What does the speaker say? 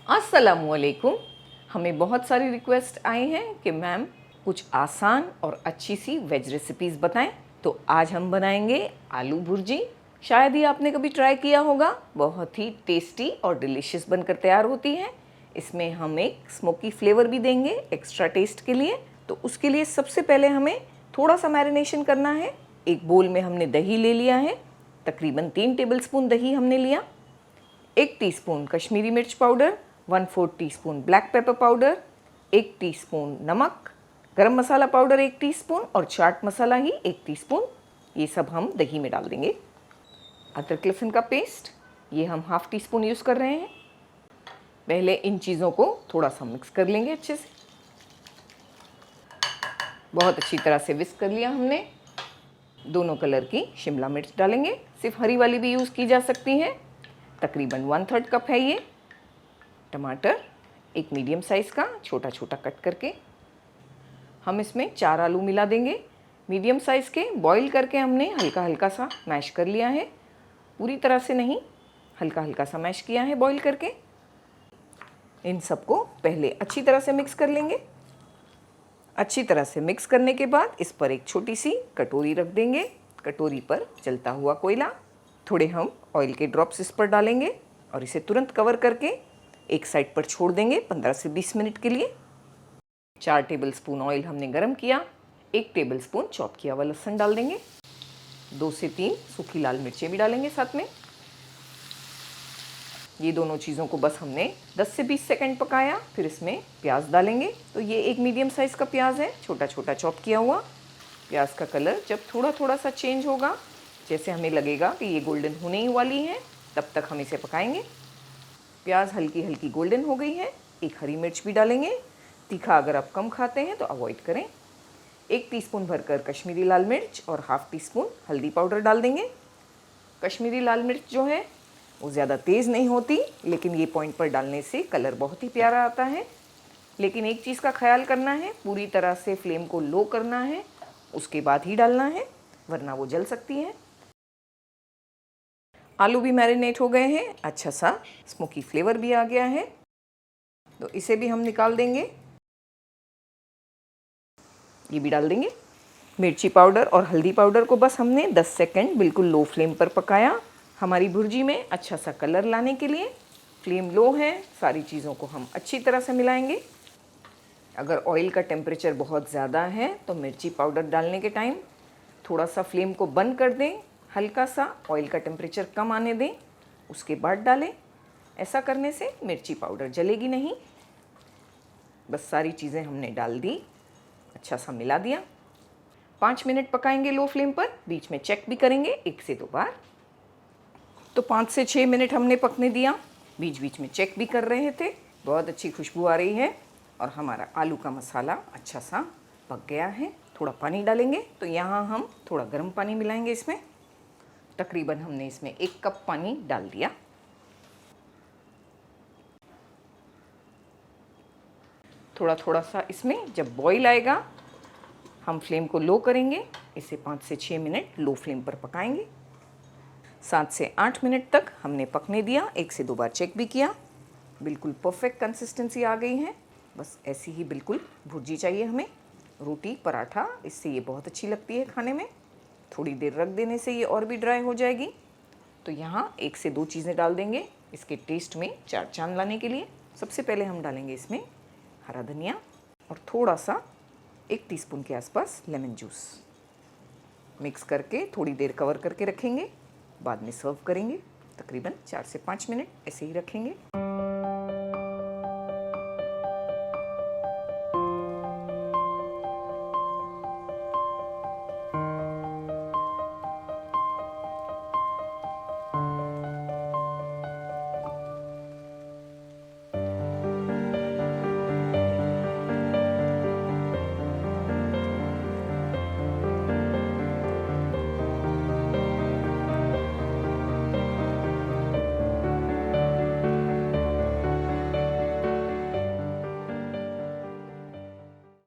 अस्सलामुअलैकुम। हमें बहुत सारी रिक्वेस्ट आई हैं कि मैम कुछ आसान और अच्छी सी वेज रेसिपीज़ बताएं। तो आज हम बनाएंगे आलू भुर्जी। शायद ही आपने कभी ट्राई किया होगा। बहुत ही टेस्टी और डिलीशियस बनकर तैयार होती है। इसमें हम एक स्मोकी फ्लेवर भी देंगे एक्स्ट्रा टेस्ट के लिए। तो उसके लिए सबसे पहले हमें थोड़ा सा मैरिनेशन करना है। एक बोल में हमने दही ले लिया है, तकरीबन 3 टेबलस्पून दही हमने लिया। 1 टीस्पून कश्मीरी मिर्च powder, 1/4 teaspoon black pepper powder, 1 teaspoon नमक, गरम मसाला पाउडर 1 टीस्पून और चाट मसाला ही 1 टीस्पून। ये सब हम दही में डाल देंगे। अदरक लहसुन का पेस्ट ये हम ½ टीस्पून यूज़ कर रहे हैं। पहले इन चीज़ों को थोड़ा सा मिक्स कर लेंगे अच्छे से। बहुत अच्छी तरह से विस्क कर लिया हमने। दोनों कलर की शिमला मिर्च डालेंगे, सिर्फ हरी वाली भी यूज़ की जा सकती है। तकरीबन 1/3 कप है ये। टमाटर एक मीडियम साइज़ का छोटा छोटा कट करके। हम इसमें 4 आलू मिला देंगे, मीडियम साइज़ के। बॉईल करके हमने हल्का हल्का सा मैश कर लिया है, पूरी तरह से नहीं, हल्का हल्का सा मैश किया है बॉईल करके। इन सबको पहले अच्छी तरह से मिक्स कर लेंगे। अच्छी तरह से मिक्स करने के बाद इस पर एक छोटी सी कटोरी रख देंगे। कटोरी पर जलता हुआ कोयला, थोड़े हम ऑयल के ड्रॉप्स इस पर डालेंगे और इसे तुरंत कवर करके एक साइड पर छोड़ देंगे 15 से 20 मिनट के लिए। 4 टेबलस्पून ऑयल हमने गरम किया। 1 टेबलस्पून चॉप किया हुआ लहसुन डाल देंगे। 2 से 3 सूखी लाल मिर्चें भी डालेंगे साथ में। ये दोनों चीज़ों को बस हमने 10 से 20 सेकंड पकाया। फिर इसमें प्याज डालेंगे। तो ये एक मीडियम साइज़ का प्याज है, छोटा छोटा चॉप किया हुआ। प्याज का कलर जब थोड़ा थोड़ा सा चेंज होगा, जैसे हमें लगेगा कि ये गोल्डन होने ही वाली है, तब तक हम इसे पकाएंगे। प्याज हल्की हल्की गोल्डन हो गई है। एक हरी मिर्च भी डालेंगे। तीखा अगर आप कम खाते हैं तो अवॉइड करें। 1 टीस्पून भरकर कश्मीरी लाल मिर्च और ½ टीस्पून हल्दी पाउडर डाल देंगे। कश्मीरी लाल मिर्च जो है वो ज़्यादा तेज़ नहीं होती, लेकिन ये पॉइंट पर डालने से कलर बहुत ही प्यारा आता है। लेकिन एक चीज़ का ख्याल करना है, पूरी तरह से फ्लेम को लो करना है, उसके बाद ही डालना है, वरना वो जल सकती है। आलू भी मैरिनेट हो गए हैं, अच्छा सा स्मोकी फ्लेवर भी आ गया है, तो इसे भी हम निकाल देंगे। ये भी डाल देंगे। मिर्ची पाउडर और हल्दी पाउडर को बस हमने 10 सेकंड बिल्कुल लो फ्लेम पर पकाया, हमारी भुर्जी में अच्छा सा कलर लाने के लिए। फ्लेम लो है, सारी चीज़ों को हम अच्छी तरह से मिलाएंगे। अगर ऑयल का टेम्परेचर बहुत ज़्यादा है तो मिर्ची पाउडर डालने के टाइम थोड़ा सा फ्लेम को बंद कर दें, हल्का सा ऑयल का टेम्परेचर कम आने दें, उसके बाद डालें। ऐसा करने से मिर्ची पाउडर जलेगी नहीं। बस सारी चीज़ें हमने डाल दी, अच्छा सा मिला दिया। 5 मिनट पकाएंगे लो फ्लेम पर, बीच में चेक भी करेंगे 1 से 2 बार। तो 5 से 6 मिनट हमने पकने दिया, बीच बीच में चेक भी कर रहे थे। बहुत अच्छी खुशबू आ रही है और हमारा आलू का मसाला अच्छा सा पक गया है। थोड़ा पानी डालेंगे, तो यहाँ हम थोड़ा गर्म पानी मिलाएंगे इसमें। तकरीबन हमने इसमें 1 कप पानी डाल दिया। थोड़ा थोड़ा सा इसमें जब बॉईल आएगा, हम फ्लेम को लो करेंगे। इसे 5 से 6 मिनट लो फ्लेम पर पकाएंगे। 7 से 8 मिनट तक हमने पकने दिया, 1 से 2 बार चेक भी किया। बिल्कुल परफेक्ट कंसिस्टेंसी आ गई है। बस ऐसी ही बिल्कुल भुर्जी चाहिए हमें। रोटी पराठा इससे ये बहुत अच्छी लगती है खाने में। थोड़ी देर रख देने से ये और भी ड्राई हो जाएगी। तो यहाँ 1 से 2 चीज़ें डाल देंगे इसके टेस्ट में चार चांद लाने के लिए। सबसे पहले हम डालेंगे इसमें हरा धनिया और थोड़ा सा 1 टीस्पून के आसपास लेमन जूस। मिक्स करके थोड़ी देर कवर करके रखेंगे, बाद में सर्व करेंगे। तकरीबन 4 से 5 मिनट ऐसे ही रखेंगे।